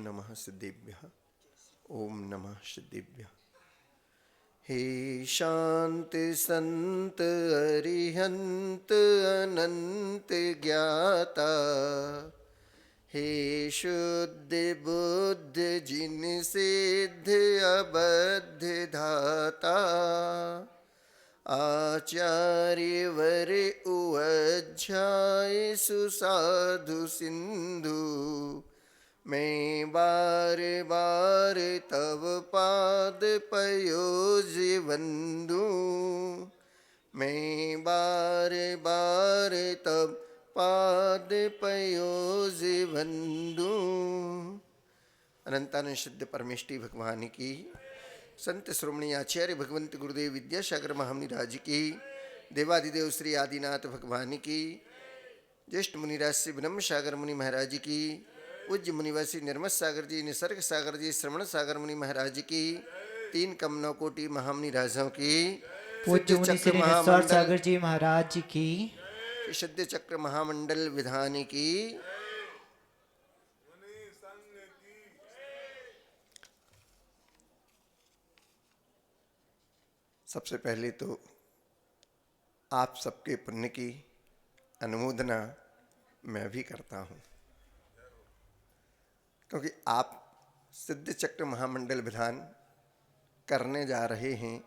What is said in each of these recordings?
नमः सिद्धेभ्यः। ओम नमः सिद्धेभ्यः। हे शांति संत अरिहंत अनंत ज्ञाता, हे शुद्ध बुद्ध जिन सिद्ध अबद्ध धाता, आचार्य वर उअध्याय सुसाधु सिंधु, मैं बार बार तव पाद पयोज वंदू, मैं बार बार तव पाद पयोज वंदू। अनंतानंद सिद्ध परमेष्टि भगवान की, संत श्रोमणी आचार्य भगवंत गुरुदेव विद्यासागर महामुनि राज की, देवादिदेव श्री आदिनाथ भगवान की, ज्येष्ठ मुनिराज श्री ब्रह्म सागर मुनि महाराज की, पूज्य मुनिवासी निर्मल सागर जी, निसर्ग सागर जी, श्रवण सागर मुनि महाराज की, तीन कम नौ कोटि महामुनि राजों की, पूज्य मुनि श्री निस्वार सागर जी महाराज की, सिद्ध चक्र महामंडल विधान की, सबसे पहले तो आप सबके पुण्य की अनुमोदना मैं भी करता हूँ, क्योंकि आप सिद्ध चक्र महामंडल विधान करने जा रहे हैं,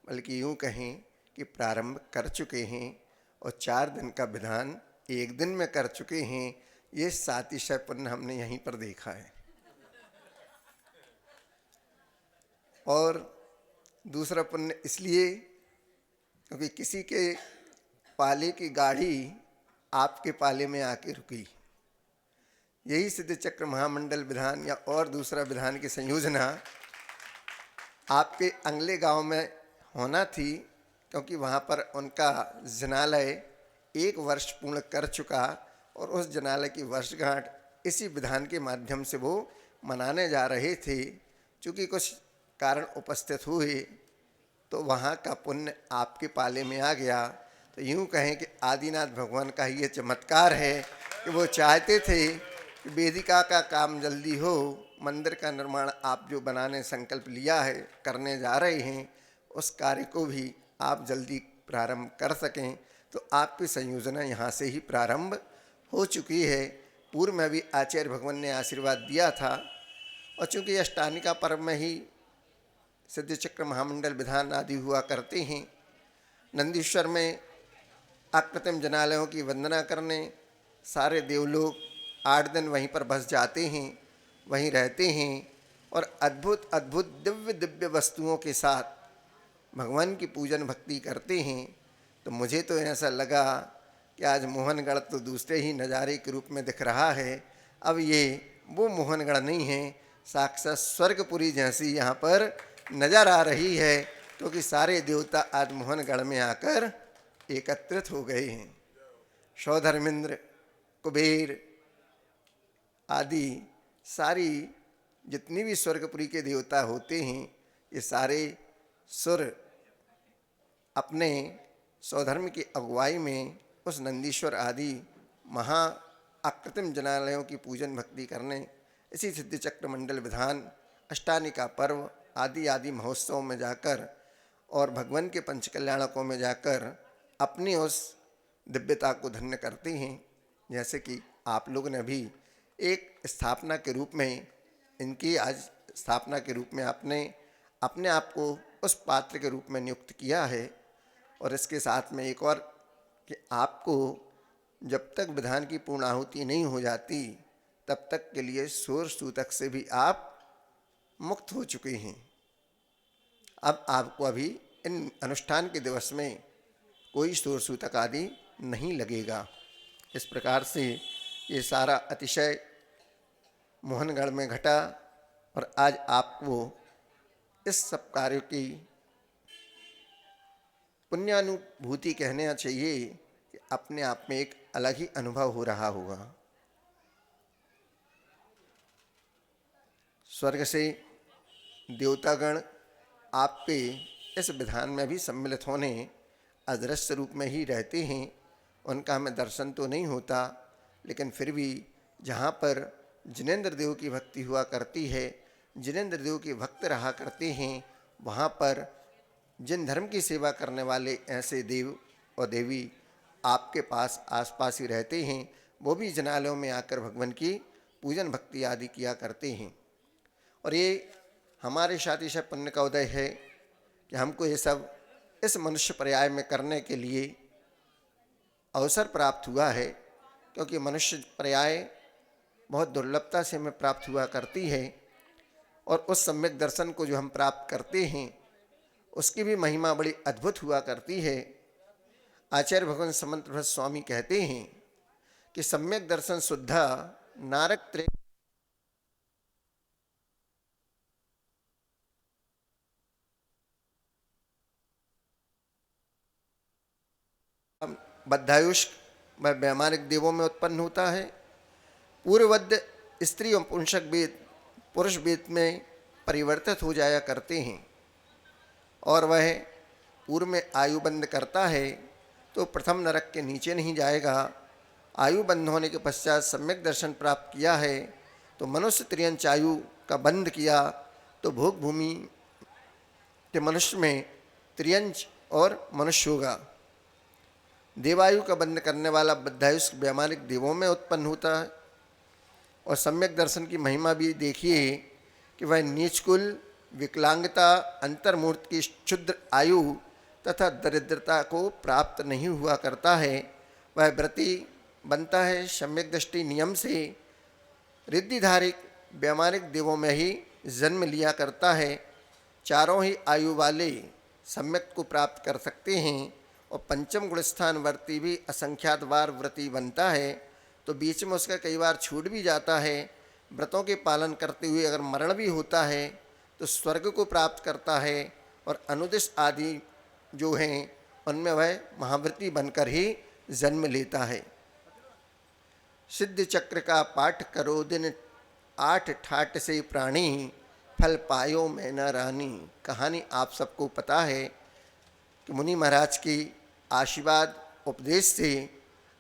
बल्कि यूँ कहें कि प्रारंभ कर चुके हैं और 4 दिन का विधान 1 दिन में कर चुके हैं। ये सातिशय पुण्य हमने यहीं पर देखा है। और दूसरा पुण्य इसलिए क्योंकि किसी के पाले की गाड़ी आपके पाले में आके रुकी। यही सिद्ध चक्र महामंडल विधान या और दूसरा विधान की संयोजना आपके अंगले गांव में होना थी, क्योंकि वहाँ पर उनका जनालय 1 वर्ष पूर्ण कर चुका और उस जनालय की वर्षगांठ इसी विधान के माध्यम से वो मनाने जा रहे थे। चूँकि कुछ कारण उपस्थित हुए तो वहाँ का पुण्य आपके पाले में आ गया। तो यूँ कहें कि आदिनाथ भगवान का ही ये चमत्कार है कि वो चाहते थे कि वेदिका का काम जल्दी हो, मंदिर का निर्माण आप जो बनाने संकल्प लिया है, करने जा रहे हैं, उस कार्य को भी आप जल्दी प्रारंभ कर सकें। तो आपकी संयोजना यहाँ से ही प्रारंभ हो चुकी है। पूर्व में भी आचार्य भगवान ने आशीर्वाद दिया था, और चूँकि अष्टानिका पर्व में ही सिद्ध चक्र महामंडल विधान आदि हुआ करते हैं, नंदीश्वर में आकृतिम जनालयों की वंदना करने सारे देवलोग 8 दिन वहीं पर बस जाते हैं, वहीं रहते हैं और अद्भुत अद्भुत दिव्य दिव्य वस्तुओं के साथ भगवान की पूजन भक्ति करते हैं। तो मुझे तो ऐसा लगा कि आज मोहनगढ़ तो दूसरे ही नज़ारे के रूप में दिख रहा है। अब ये वो मोहनगढ़ नहीं है, साक्षात स्वर्गपुरी जैसी यहाँ पर नज़र आ रही है, क्योंकि सारे देवता आज मोहनगढ़ में आकर एकत्रित हो गए हैं। सौधर्मेंद्र, कुबेर आदि सारी जितनी भी स्वर्गपुरी के देवता होते हैं, ये सारे सुर अपने सौधर्म की अगुवाई में उस नंदीश्वर आदि महा आकृतिम जनालयों की पूजन भक्ति करने इसी सिद्ध चक्र मंडल विधान अष्टानिका पर्व आदि आदि महोत्सव में जाकर और भगवान के पंचकल्याणकों में जाकर अपनी उस दिव्यता को धन्य करते हैं। जैसे कि आप लोगों ने भी एक स्थापना के रूप में, इनकी आज स्थापना के रूप में आपने अपने आप को उस पात्र के रूप में नियुक्त किया है। और इसके साथ में एक और कि आपको जब तक विधान की पूर्ण आहुति नहीं हो जाती तब तक के लिए सूर्य सूतक से भी आप मुक्त हो चुके हैं। अब आपको अभी इन अनुष्ठान के दिवस में कोई सूर्य सूतक आदि नहीं लगेगा। इस प्रकार से ये सारा अतिशय मोहनगढ़ में घटा और आज आपको इस सब कार्यों की पुण्यानुभूति कहना चाहिए कि अपने आप में एक अलग ही अनुभव हो रहा होगा। स्वर्ग से देवतागण आपके इस विधान में भी सम्मिलित होने अदृश्य रूप में ही रहते हैं। उनका हमें दर्शन तो नहीं होता, लेकिन फिर भी जहाँ पर जिनेंद्र देव की भक्ति हुआ करती है, जिनेंद्र देव के भक्त रहा करते हैं, वहाँ पर जिन धर्म की सेवा करने वाले ऐसे देव और देवी आपके पास आसपास ही रहते हैं, वो भी जनालयों में आकर भगवान की पूजन भक्ति आदि किया करते हैं। और ये हमारे साथ पुण्य का उदय है कि हमको ये सब इस मनुष्य पर्याय में करने के लिए अवसर प्राप्त हुआ है, क्योंकि मनुष्य पर्याय बहुत दुर्लभता से हमें प्राप्त हुआ करती है। और उस सम्यक दर्शन को जो हम प्राप्त करते हैं उसकी भी महिमा बड़ी अद्भुत हुआ करती है। आचार्य भगवान समंत भट्ट स्वामी कहते हैं कि सम्यक दर्शन शुद्धा नारक त्रे बद्धायुष व वैमानिक देवों में उत्पन्न होता है। पूर्ववद्य स्त्री और पुंसक वेद पुरुष वेद में परिवर्तित हो जाया करते हैं, और वह पूर्व में आयु बंद करता है तो प्रथम नरक के नीचे नहीं जाएगा। आयु बंद होने के पश्चात सम्यक दर्शन प्राप्त किया है तो मनुष्य त्रियंच आयु का बंद किया तो भोग भूमि के मनुष्य में त्रियंच और मनुष्य होगा। देवायु का बंध करने वाला बद्धायुष वैमानिक देवों में उत्पन्न होता है। और सम्यक दर्शन की महिमा भी देखिए कि वह नीचकुल, विकलांगता, अंतर्मूर्त की क्षुद्र आयु तथा दरिद्रता को प्राप्त नहीं हुआ करता है। वह व्रती बनता है सम्यक दृष्टि नियम से। रिद्धिधारिक वैमानिक देवों में ही जन्म लिया करता है। चारों ही आयु वाले सम्यक को प्राप्त कर सकते हैं। और पंचम गुण स्थान वर्ती भी असंख्यात बार व्रती बनता है, तो बीच में उसका कई बार छूट भी जाता है। व्रतों के पालन करते हुए अगर मरण भी होता है तो स्वर्ग को प्राप्त करता है। और अनुदिश आदि जो हैं उनमें वह महाव्रती बनकर ही जन्म लेता है। सिद्ध चक्र का पाठ करो दिन 8 ठाट से प्राणी, फल पायो मैं न रानी। कहानी आप सबको पता है कि मुनि महाराज की आशीर्वाद उपदेश से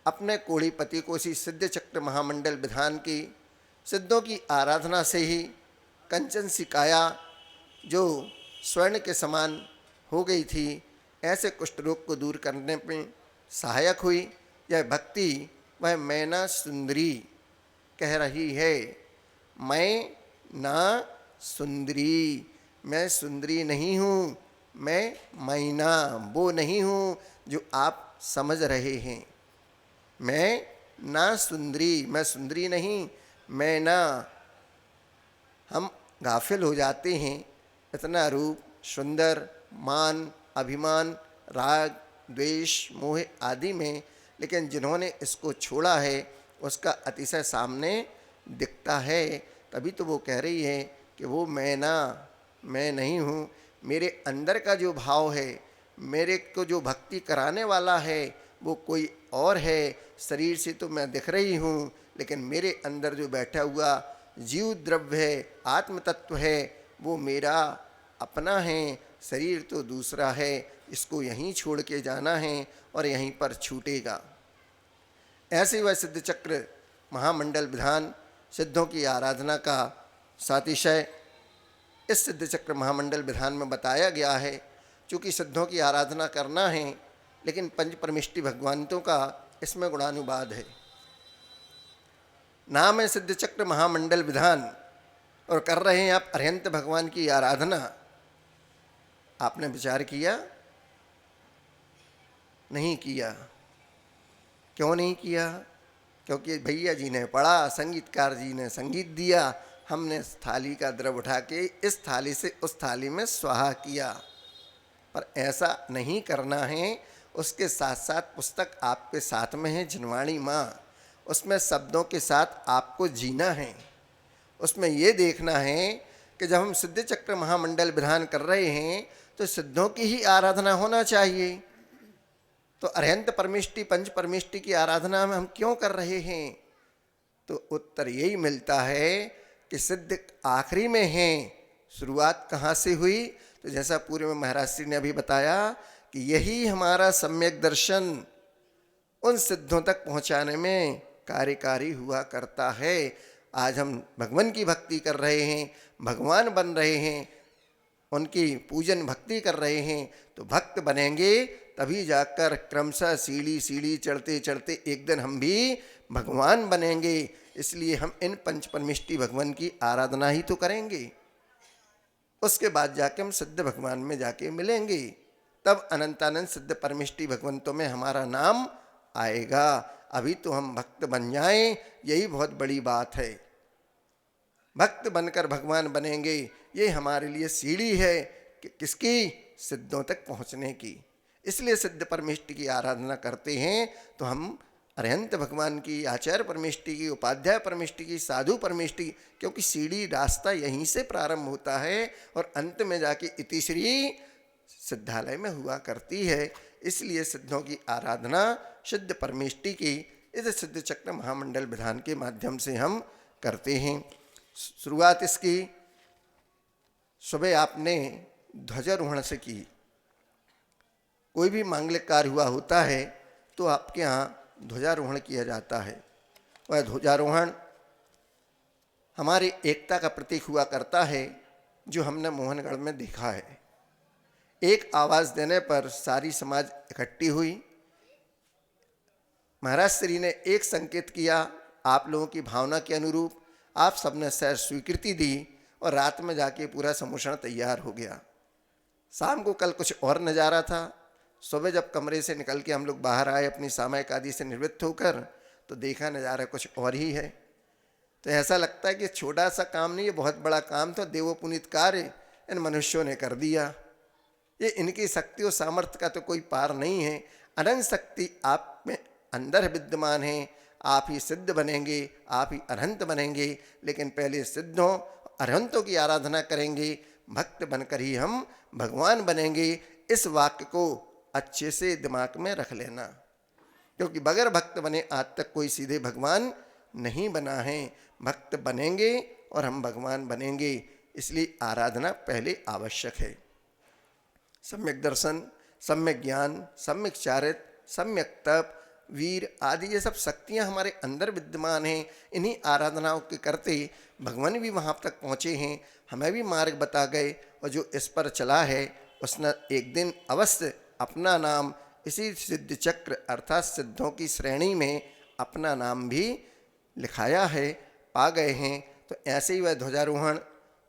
अपने कोड़ीपति को इसी सिद्ध चक्र महामंडल विधान की सिद्धों की आराधना से ही कंचन सी काया जो स्वर्ण के समान हो गई थी, ऐसे कुष्ठ रोग को दूर करने में सहायक हुई। यह भक्ति वह मैना सुंदरी कह रही है। मैं ना सुंदरी, मैं सुंदरी नहीं हूँ, मैं मैना वो नहीं हूँ जो आप समझ रहे हैं। मैं ना सुंदरी, मैं सुंदरी नहीं, मैं ना। हम गाफिल हो जाते हैं इतना रूप, सुंदर, मान, अभिमान, राग, द्वेष, मोह आदि में, लेकिन जिन्होंने इसको छोड़ा है उसका अतिशय सामने दिखता है। तभी तो वो कह रही है कि वो मैं ना, मैं नहीं हूँ। मेरे अंदर का जो भाव है, मेरे को जो भक्ति कराने वाला है वो कोई और है। शरीर से तो मैं दिख रही हूँ, लेकिन मेरे अंदर जो बैठा हुआ जीव द्रव्य है, आत्म तत्व है, वो मेरा अपना है। शरीर तो दूसरा है, इसको यहीं छोड़ के जाना है और यहीं पर छूटेगा। ऐसे वह सिद्ध चक्र महामंडल विधान सिद्धों की आराधना का सातिशय इस सिद्ध चक्र महामंडल विधान में बताया गया है। चूँकि सिद्धों की आराधना करना है, लेकिन पंच परमिष्टि भगवंतों का इसमें गुणानुवाद है। नाम है सिद्ध चक्र महामंडल विधान और कर रहे हैं आप अरहंत भगवान की आराधना। आपने विचार किया? नहीं किया। क्यों नहीं किया? क्योंकि भैया जी ने पढ़ा, संगीतकार जी ने संगीत दिया, हमने इस थाली का द्रव उठा के इस थाली से उस थाली में स्वाहा किया। पर ऐसा नहीं करना है। उसके साथ साथ पुस्तक आपके साथ में है, जिनवाणी माँ, उसमें शब्दों के साथ आपको जीना है। उसमें ये देखना है कि जब हम सिद्ध चक्र महामंडल विधान कर रहे हैं तो सिद्धों की ही आराधना होना चाहिए। तो अरहंत परमिष्टि, पंच परमिष्टि की आराधना में हम क्यों कर रहे हैं? तो उत्तर यही मिलता है कि सिद्ध आखिरी में हैं। शुरुआत कहाँ से हुई? तो जैसा पूर्व में महाराज श्री ने अभी बताया कि यही हमारा सम्यक दर्शन उन सिद्धों तक पहुँचाने में कार्यकारी हुआ करता है। आज हम भगवान की भक्ति कर रहे हैं, भगवान बन रहे हैं, उनकी पूजन भक्ति कर रहे हैं, तो भक्त बनेंगे तभी जाकर क्रमशः सीढ़ी सीढ़ी चढ़ते चढ़ते एक दिन हम भी भगवान बनेंगे। इसलिए हम इन पंच परमिष्टि भगवान की आराधना ही तो करेंगे, उसके बाद जाके हम सिद्ध भगवान में जाके मिलेंगे, तब अनंतानंद सिद्ध परमिष्टि भगवंतों में हमारा नाम आएगा। अभी तो हम भक्त बन जाएं, यही बहुत बड़ी बात है। भक्त बनकर भगवान बनेंगे, ये हमारे लिए सीढ़ी है कि किसकी, सिद्धों तक पहुंचने की। इसलिए सिद्ध परमिष्टि की आराधना करते हैं तो हम अरहंत भगवान की, आचार्य परमिष्टि की, उपाध्याय परमिष्टि की, साधु परमिष्टि, क्योंकि सीढ़ी रास्ता यहीं से प्रारंभ होता है और अंत में जाके इतिश्री सिद्धालय में हुआ करती है। इसलिए सिद्धों की आराधना सिद्ध परमिष्टि की इस सिद्ध चक्र महामंडल विधान के माध्यम से हम करते हैं। शुरुआत इसकी सुबह आपने ध्वजारोहण से की। कोई भी मांगलिक कार्य हुआ होता है तो आपके यहाँ ध्वजारोहण किया जाता है। वह ध्वजारोहण हमारी एकता का प्रतीक हुआ करता है, जो हमने मोहनगढ़ में देखा है। एक आवाज़ देने पर सारी समाज इकट्ठी हुई। महाराज श्री ने एक संकेत किया, आप लोगों की भावना के अनुरूप आप सबने सह स्वीकृति दी और रात में जाके पूरा समूषण तैयार हो गया। शाम को कल कुछ और नज़ारा था। सुबह जब कमरे से निकल के हम लोग बाहर आए अपनी सामयिक आदि से निवृत्त होकर, तो देखा नज़ारा कुछ और ही है। तो ऐसा लगता है कि छोटा सा काम नहीं, ये बहुत बड़ा काम था। देवोपुनीत कार्य इन मनुष्यों ने कर दिया। ये इनकी शक्ति और सामर्थ्य का तो कोई पार नहीं है। अनंत शक्ति आप में अंदर विद्यमान है। आप ही सिद्ध बनेंगे, आप ही अरहंत बनेंगे, लेकिन पहले सिद्धों अरहंतों की आराधना करेंगे, भक्त बनकर ही हम भगवान बनेंगे। इस वाक्य को अच्छे से दिमाग में रख लेना, क्योंकि बगैर भक्त बने आज तक कोई सीधे भगवान नहीं बना है। भक्त बनेंगे और हम भगवान बनेंगे, इसलिए आराधना पहले आवश्यक है। सम्यक दर्शन, सम्यक ज्ञान, सम्यक चारित्र, सम्यक तप, वीर आदि ये सब शक्तियाँ हमारे अंदर विद्यमान हैं। इन्हीं आराधनाओं के करते भगवान भी वहाँ तक पहुँचे हैं, हमें भी मार्ग बता गए, और जो इस पर चला है उसने एक दिन अवश्य अपना नाम इसी सिद्ध चक्र अर्थात सिद्धों की श्रेणी में अपना नाम भी लिखाया है, पा गए हैं। तो ऐसे ही वह ध्वजारोहण,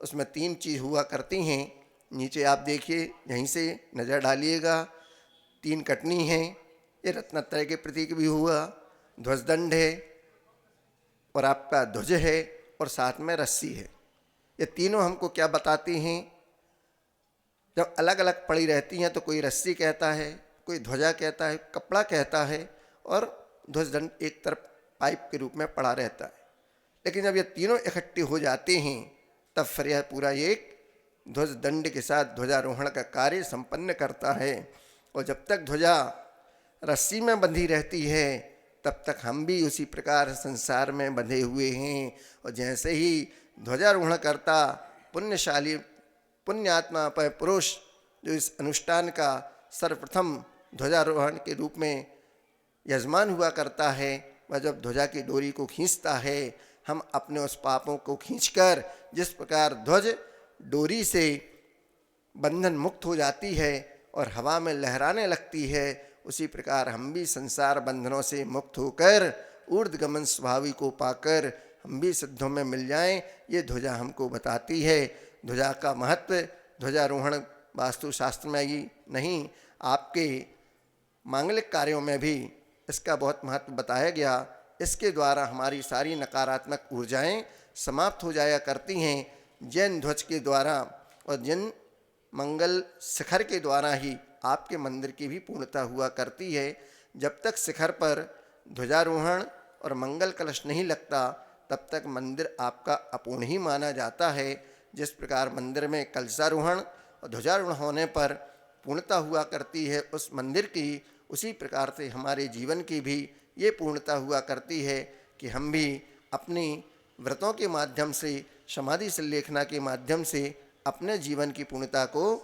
उसमें 3 चीज़ हुआ करती हैं। नीचे आप देखिए, यहीं से नज़र डालिएगा, 3 कटनी हैं। ये रत्नत्रय के प्रतीक भी हुआ, ध्वजदंड है और आपका ध्वज है और साथ में रस्सी है। ये तीनों हमको क्या बताती हैं? जब अलग अलग पड़ी रहती हैं तो कोई रस्सी कहता है, कोई ध्वजा कहता है, कपड़ा कहता है, और ध्वजदंड एक तरफ पाइप के रूप में पड़ा रहता है। लेकिन जब ये तीनों इकट्ठे हो जाते हैं तब फिर यह पूरा एक ध्वजदंड के साथ ध्वजारोहण का कार्य संपन्न करता है। और जब तक ध्वजा रस्सी में बंधी रहती है तब तक हम भी उसी प्रकार संसार में बंधे हुए हैं। और जैसे ही ध्वजारोहण करता पुण्यशाली पुण्यात्मा पर पुरुष जो इस अनुष्ठान का सर्वप्रथम ध्वजारोहण के रूप में यजमान हुआ करता है, वह जब ध्वजा की डोरी को खींचता है, हम अपने उस पापों को खींचकर जिस प्रकार ध्वज डोरी से बंधन मुक्त हो जाती है और हवा में लहराने लगती है, उसी प्रकार हम भी संसार बंधनों से मुक्त होकर ऊर्ध्वगमन स्वभावी को पाकर हम भी सिद्धों में मिल जाएं। ये ध्वजा हमको बताती है। ध्वजा का महत्व ध्वजारोहण वास्तुशास्त्र में ही नहीं, आपके मांगलिक कार्यों में भी इसका बहुत महत्व बताया गया। इसके द्वारा हमारी सारी नकारात्मक ऊर्जाएं समाप्त हो जाया करती हैं। जैन ध्वज के द्वारा और जैन मंगल शिखर के द्वारा ही आपके मंदिर की भी पूर्णता हुआ करती है। जब तक शिखर पर ध्वजारोहण और मंगल कलश नहीं लगता तब तक मंदिर आपका अपूर्ण ही माना जाता है। जिस प्रकार मंदिर में कलशारोहण और ध्वजारोहण होने पर पूर्णता हुआ करती है उस मंदिर की, उसी प्रकार से हमारे जीवन की भी ये पूर्णता हुआ करती है कि हम भी अपनी व्रतों के माध्यम से, समाधि संलेखना के माध्यम से अपने जीवन की पूर्णता को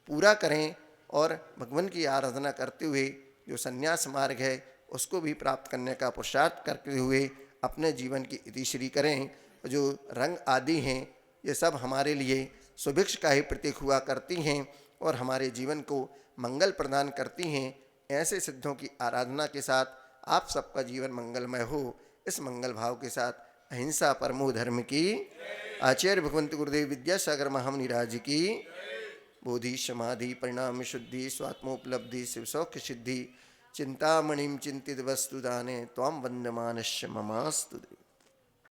पूरा करें और भगवान की आराधना करते हुए जो संन्यास मार्ग है उसको भी प्राप्त करने का पुरुषार्थ करते हुए अपने जीवन की इतिश्री करें। जो रंग आदि हैं ये सब हमारे लिए सुभिक्ष का ही प्रतीक हुआ करती हैं और हमारे जीवन को मंगल प्रदान करती हैं। ऐसे सिद्धों की आराधना के साथ आप सबका जीवन मंगलमय हो, इस मंगल भाव के साथ अहिंसा परमो धर्म की आचार्य भगवंत गुरुदेव विद्यासागर महामुनिराज की बोधि समाधि परिणाम शुद्धि स्वात्मोपलब्धि शिव सौख्य सिद्धि चिंतामणिम चिंतित वस्तुदाने त्वाम वंदमानश्य ममास्तु।